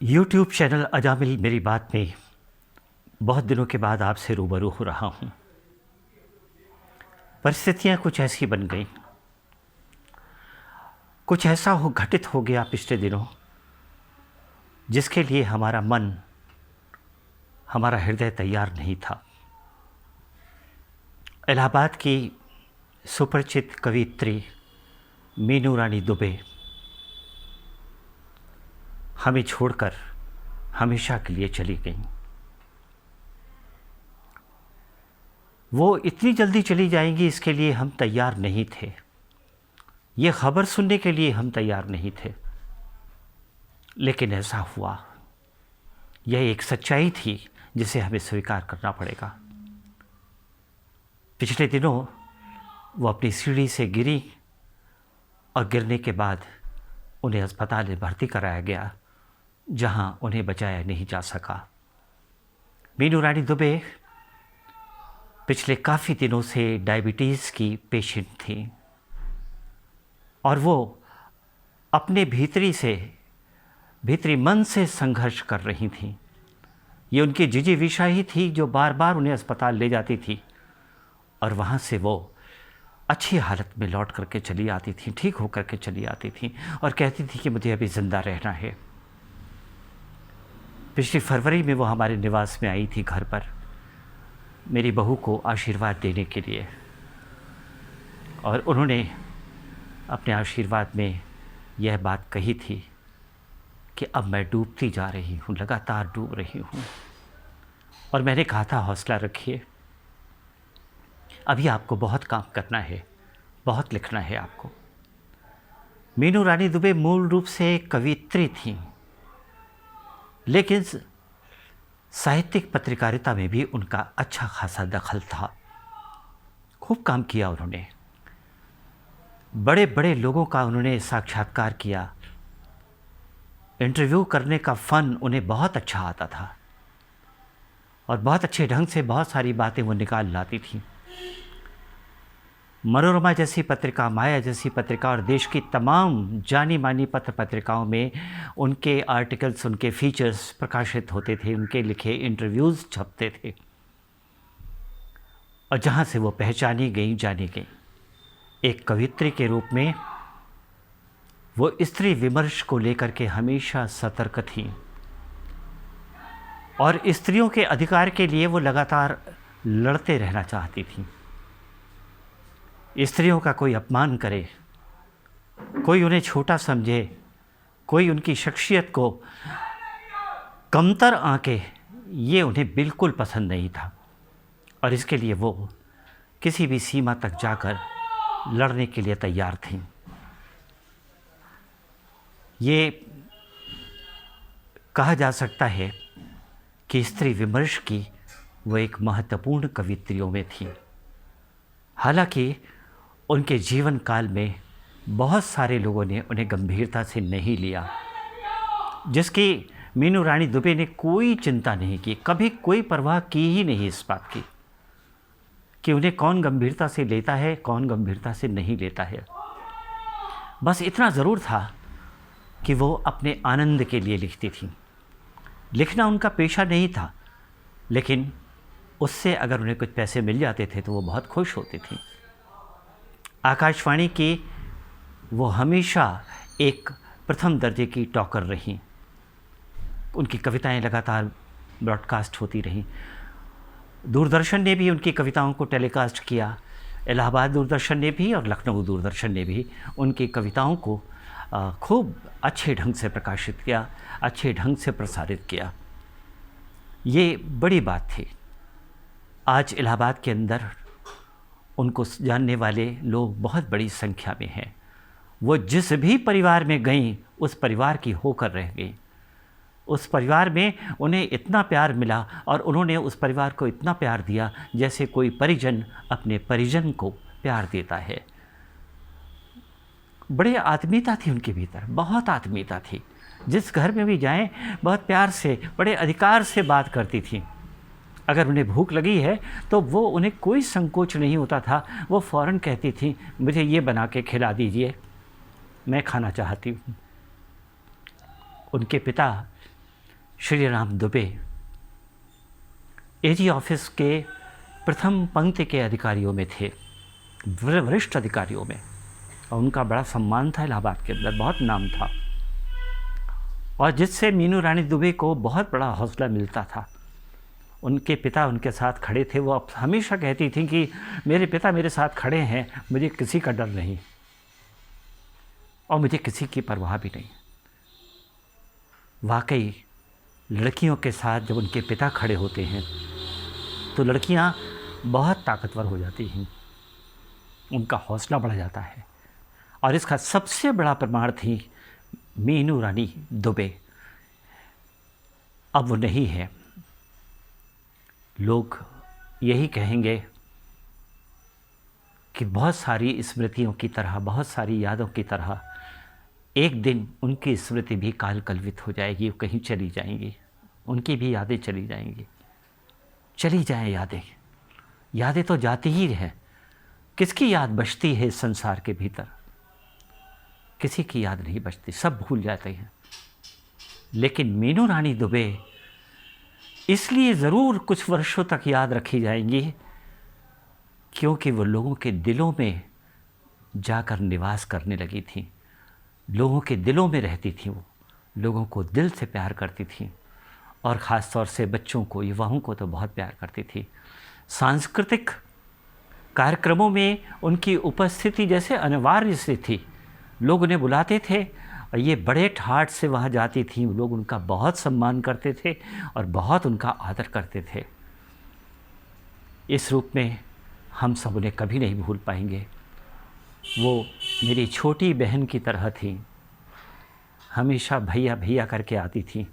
YouTube channel Ajamil मेरी बात में बहुत दिनों के बाद आपसे रूबरू हो रहा हूँ। परिस्थितियाँ कुछ ऐसी बन गई, कुछ ऐसा घटित हो गया पिछले दिनों जिसके लिए हमारा मन, हमारा हृदय तैयार नहीं था। इलाहाबाद की सुपरिचित कवियत्री मीनू रानी दुबे हमें छोड़कर हमेशा के लिए चली गईं। वो इतनी जल्दी चली जाएंगी इसके लिए हम तैयार नहीं थे। ये खबर सुनने के लिए हम तैयार नहीं थे, लेकिन ऐसा हुआ। यह एक सच्चाई थी जिसे हमें स्वीकार करना पड़ेगा। पिछले दिनों वो अपनी सीढ़ी से गिरी और गिरने के बाद उन्हें अस्पताल में भर्ती कराया गया, जहां उन्हें बचाया नहीं जा सका। मीनू रानी दुबे पिछले काफ़ी दिनों से डायबिटीज़ की पेशेंट थी और वो अपने भीतरी मन से संघर्ष कर रही थी। ये उनकी जिजीविषा ही थी जो बार बार उन्हें अस्पताल ले जाती थी और वहाँ से वो अच्छी हालत में लौट करके चली आती थी, ठीक होकर के चली आती थी और कहती थी कि मुझे अभी ज़िंदा रहना है। पिछली फरवरी में वो हमारे निवास में आई थी घर पर, मेरी बहू को आशीर्वाद देने के लिए, और उन्होंने अपने आशीर्वाद में यह बात कही थी कि अब मैं डूबती जा रही हूँ, लगातार डूब रही हूँ। और मैंने कहा था हौसला रखिए, अभी आपको बहुत काम करना है, बहुत लिखना है आपको। मीनू रानी दुबे मूल रूप से कवियत्री थी, लेकिन साहित्यिक पत्रकारिता में भी उनका अच्छा खासा दखल था। खूब काम किया उन्होंने, बड़े बड़े लोगों का उन्होंने साक्षात्कार किया। इंटरव्यू करने का फ़न उन्हें बहुत अच्छा आता था और बहुत अच्छे ढंग से बहुत सारी बातें वो निकाल लाती थी। मनोरमा जैसी पत्रिका, माया जैसी पत्रिका और देश की तमाम जानी मानी पत्र पत्रिकाओं में उनके आर्टिकल्स, उनके फीचर्स प्रकाशित होते थे, उनके लिखे इंटरव्यूज़ छपते थे और जहाँ से वो पहचानी गई, जानी गई एक कवियत्री के रूप में। वो स्त्री विमर्श को लेकर के हमेशा सतर्क थी और स्त्रियों के अधिकार के लिए वो लगातार लड़ते रहना चाहती थी। स्त्रियों का कोई अपमान करे, कोई उन्हें छोटा समझे, कोई उनकी शख्सियत को कमतर आंके, ये उन्हें बिल्कुल पसंद नहीं था और इसके लिए वो किसी भी सीमा तक जाकर लड़ने के लिए तैयार थीं। ये कहा जा सकता है कि स्त्री विमर्श की वो एक महत्वपूर्ण कवियत्रियों में थी। हालांकि उनके जीवन काल में बहुत सारे लोगों ने उन्हें गंभीरता से नहीं लिया, जिसकी मीनू रानी दुबे ने कोई चिंता नहीं की, कभी कोई परवाह की ही नहीं इस बात की कि उन्हें कौन गंभीरता से लेता है, कौन गंभीरता से नहीं लेता है। बस इतना ज़रूर था कि वो अपने आनंद के लिए लिखती थी। लिखना उनका पेशा नहीं था, लेकिन उससे अगर उन्हें कुछ पैसे मिल जाते थे तो वो बहुत खुश होती थी। आकाशवाणी की वो हमेशा एक प्रथम दर्जे की टॉकर रहीं। उनकी कविताएं लगातार ब्रॉडकास्ट होती रहीं। दूरदर्शन ने भी उनकी कविताओं को टेलीकास्ट किया। इलाहाबाद दूरदर्शन ने भी और लखनऊ दूरदर्शन ने भी उनकी कविताओं को खूब अच्छे ढंग से प्रकाशित किया, अच्छे ढंग से प्रसारित किया। ये बड़ी बात थी। आज इलाहाबाद के अंदर उनको जानने वाले लोग बहुत बड़ी संख्या में हैं। वो जिस भी परिवार में गईं, उस परिवार की होकर रह गई। उस परिवार में उन्हें इतना प्यार मिला और उन्होंने उस परिवार को इतना प्यार दिया जैसे कोई परिजन अपने परिजन को प्यार देता है। बड़ी आत्मीयता थी उनके भीतर, बहुत आत्मीयता थी। जिस घर में भी जाएं, बहुत प्यार से, बड़े अधिकार से बात करती थी। अगर उन्हें भूख लगी है तो वो उन्हें कोई संकोच नहीं होता था, वो फ़ौरन कहती थी मुझे ये बना के खिला दीजिए, मैं खाना चाहती हूँ। उनके पिता श्री राम दुबे एजी ऑफिस के प्रथम पंक्ति के अधिकारियों में थे, वरिष्ठ अधिकारियों में, और उनका बड़ा सम्मान था इलाहाबाद के अंदर, बहुत नाम था, और जिससे मीनू रानी दुबे को बहुत बड़ा हौसला मिलता था। उनके पिता उनके साथ खड़े थे। वो हमेशा कहती थी कि मेरे पिता मेरे साथ खड़े हैं, मुझे किसी का डर नहीं और मुझे किसी की परवाह भी नहीं। वाकई लड़कियों के साथ जब उनके पिता खड़े होते हैं तो लड़कियां बहुत ताकतवर हो जाती हैं, उनका हौसला बढ़ जाता है। और इसका सबसे बड़ा प्रमाण थी मीनू रानी दुबे। अब वो नहीं है। लोग यही कहेंगे कि बहुत सारी स्मृतियों की तरह, बहुत सारी यादों की तरह एक दिन उनकी स्मृति भी काल कलवित हो जाएगी, वो कहीं चली जाएंगी, उनकी भी यादें चली जाएंगी। चली जाएं यादें, यादें तो जाती ही हैं। किसकी याद बचती है इस संसार के भीतर? किसी की याद नहीं बचती, सब भूल जाते हैं। लेकिन मीनू रानी दुबे इसलिए ज़रूर कुछ वर्षों तक याद रखी जाएंगी क्योंकि वो लोगों के दिलों में जाकर निवास करने लगी थी, लोगों के दिलों में रहती थी। वो लोगों को दिल से प्यार करती थी और ख़ास तौर से बच्चों को, युवाओं को तो बहुत प्यार करती थी। सांस्कृतिक कार्यक्रमों में उनकी उपस्थिति जैसे अनिवार्य सी थी। लोग उन्हें बुलाते थे और ये बड़े ठाठ से वहाँ जाती थी। लोग उनका बहुत सम्मान करते थे और बहुत उनका आदर करते थे। इस रूप में हम सब उन्हें कभी नहीं भूल पाएंगे। वो मेरी छोटी बहन की तरह थी, हमेशा भैया भैया करके आती थी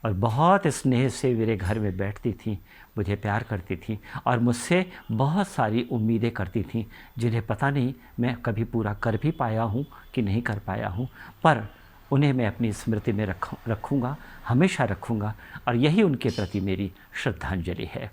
और बहुत स्नेह से मेरे घर में बैठती थी, मुझे प्यार करती थी और मुझसे बहुत सारी उम्मीदें करती थी जिन्हें पता नहीं मैं कभी पूरा कर भी पाया हूँ कि नहीं कर पाया हूँ, पर उन्हें मैं अपनी स्मृति में रखूँगा, हमेशा रखूँगा और यही उनके प्रति मेरी श्रद्धांजलि है।